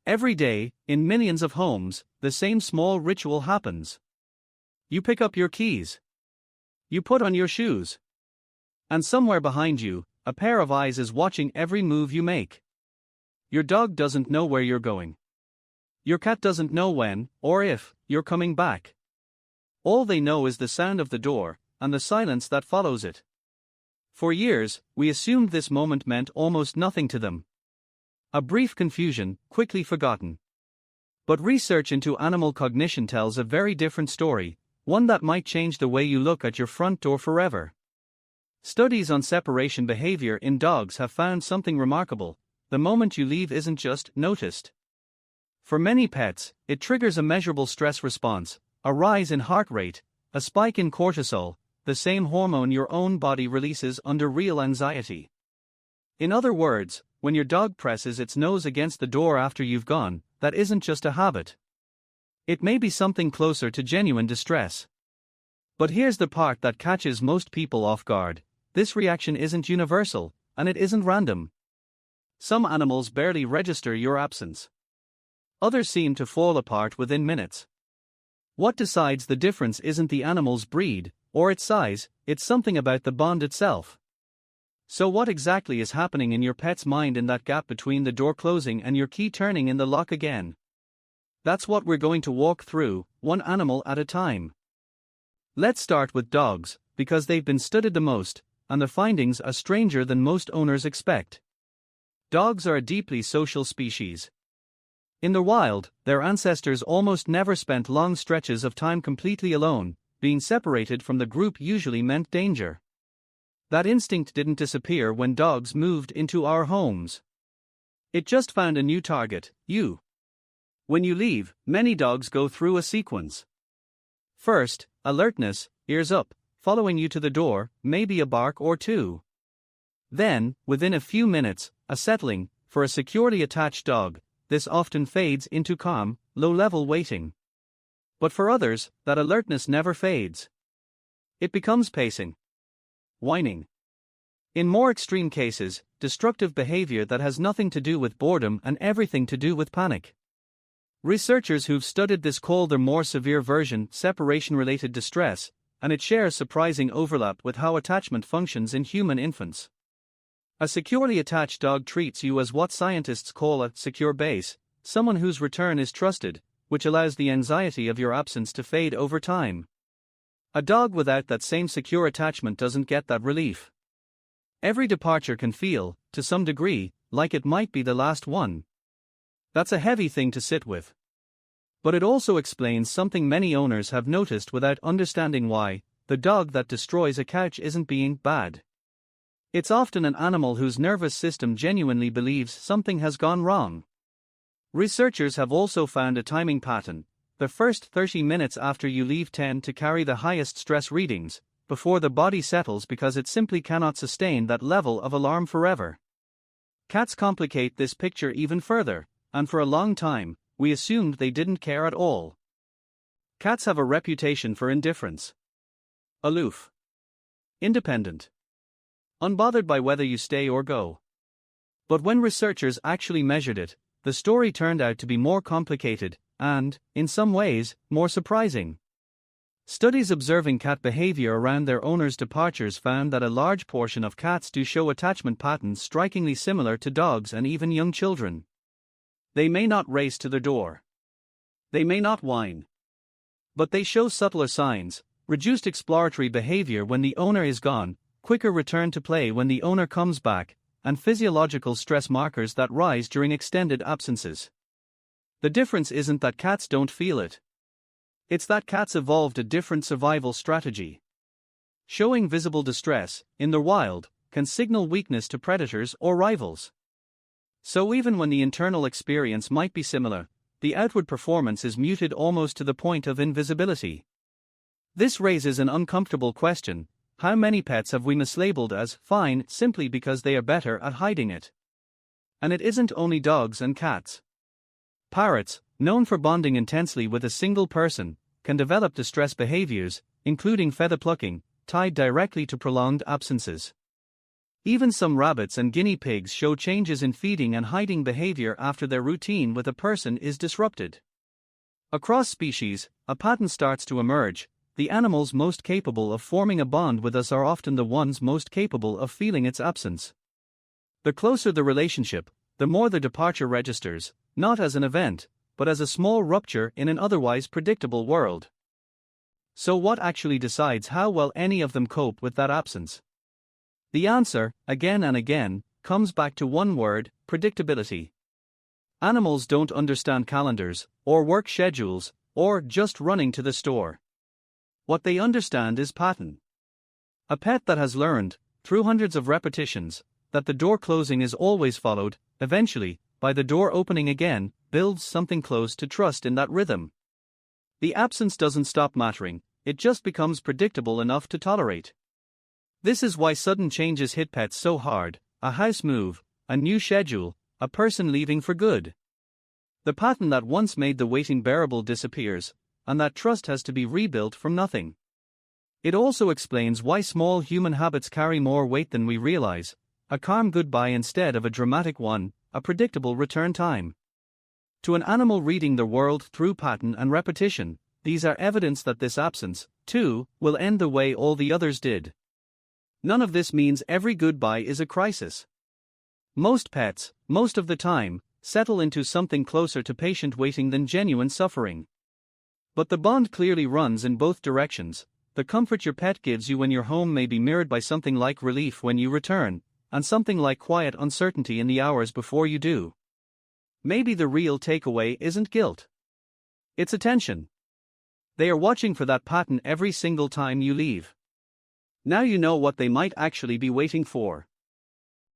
Every day, in millions of homes, the same small ritual happens. You pick up your keys. You put on your shoes. And somewhere behind you, a pair of eyes is watching every move you make. Your dog doesn't know where you're going. Your cat doesn't know when, or if, you're coming back. All they know is the sound of the door, and the silence that follows it. For years, we assumed this moment meant almost nothing to them. A brief confusion, quickly forgotten. But research into animal cognition tells a very different story, one that might change the way you look at your front door forever. Studies on separation behavior in dogs have found something remarkable: the moment you leave isn't just noticed. For many pets, it triggers a measurable stress response, a rise in heart rate, a spike in cortisol, the same hormone your own body releases under real anxiety. In other words, when your dog presses its nose against the door after you've gone, that isn't just a habit. It may be something closer to genuine distress. But here's the part that catches most people off guard: this reaction isn't universal, and it isn't random. Some animals barely register your absence. Others seem to fall apart within minutes. What decides the difference isn't the animal's breed, or its size, it's something about the bond itself. So what exactly is happening in your pet's mind in that gap between the door closing and your key turning in the lock again? That's what we're going to walk through, one animal at a time. Let's start with dogs, because they've been studied the most, and the findings are stranger than most owners expect. Dogs are a deeply social species. In the wild, their ancestors almost never spent long stretches of time completely alone. Being separated from the group usually meant danger. That instinct didn't disappear when dogs moved into our homes. It just found a new target: you. When you leave, many dogs go through a sequence. First, alertness, ears up, following you to the door, maybe a bark or two. Then, within a few minutes, a settling. For a securely attached dog, this often fades into calm, low-level waiting. But for others, that alertness never fades. It becomes pacing, whining. In more extreme cases, destructive behavior that has nothing to do with boredom and everything to do with panic. Researchers who've studied this call their more severe version separation-related distress, and it shares surprising overlap with how attachment functions in human infants. A securely attached dog treats you as what scientists call a secure base, someone whose return is trusted, which allows the anxiety of your absence to fade over time. A dog without that same secure attachment doesn't get that relief. Every departure can feel, to some degree, like it might be the last one. That's a heavy thing to sit with. But it also explains something many owners have noticed without understanding why: the dog that destroys a couch isn't being bad. It's often an animal whose nervous system genuinely believes something has gone wrong. Researchers have also found a timing pattern: the first 30 minutes after you leave tend to carry the highest stress readings, before the body settles because it simply cannot sustain that level of alarm forever. Cats complicate this picture even further, and for a long time, we assumed they didn't care at all. Cats have a reputation for indifference. Aloof. Independent. Unbothered by whether you stay or go. But when researchers actually measured it, the story turned out to be more complicated, and, in some ways, more surprising. Studies observing cat behavior around their owners' departures found that a large portion of cats do show attachment patterns strikingly similar to dogs and even young children. They may not race to the door. They may not whine. But they show subtler signs: reduced exploratory behavior when the owner is gone, quicker return to play when the owner comes back, and physiological stress markers that rise during extended absences. The difference isn't that cats don't feel it. It's that cats evolved a different survival strategy. Showing visible distress, in the wild, can signal weakness to predators or rivals. So even when the internal experience might be similar, the outward performance is muted almost to the point of invisibility. This raises an uncomfortable question: how many pets have we mislabeled as fine simply because they are better at hiding it? And it isn't only dogs and cats. Parrots, known for bonding intensely with a single person, can develop distress behaviors, including feather plucking, tied directly to prolonged absences. Even some rabbits and guinea pigs show changes in feeding and hiding behavior after their routine with a person is disrupted. Across species, a pattern starts to emerge. The animals most capable of forming a bond with us are often the ones most capable of feeling its absence. The closer the relationship, the more the departure registers, not as an event, but as a small rupture in an otherwise predictable world. So what actually decides how well any of them cope with that absence? The answer, again and again, comes back to one word: predictability. Animals don't understand calendars, or work schedules, or just running to the store. What they understand is pattern. A pet that has learned, through hundreds of repetitions, that the door closing is always followed, eventually, by the door opening again, builds something close to trust in that rhythm. The absence doesn't stop mattering, it just becomes predictable enough to tolerate. This is why sudden changes hit pets so hard: a house move, a new schedule, a person leaving for good. The pattern that once made the waiting bearable disappears, and that trust has to be rebuilt from nothing. It also explains why small human habits carry more weight than we realize: a calm goodbye instead of a dramatic one, a predictable return time. To an animal reading the world through pattern and repetition, these are evidence that this absence, too, will end the way all the others did. None of this means every goodbye is a crisis. Most pets, most of the time, settle into something closer to patient waiting than genuine suffering. But the bond clearly runs in both directions. The comfort your pet gives you when you're home may be mirrored by something like relief when you return, and something like quiet uncertainty in the hours before you do. Maybe the real takeaway isn't guilt. It's attention. They are watching for that pattern every single time you leave. Now you know what they might actually be waiting for.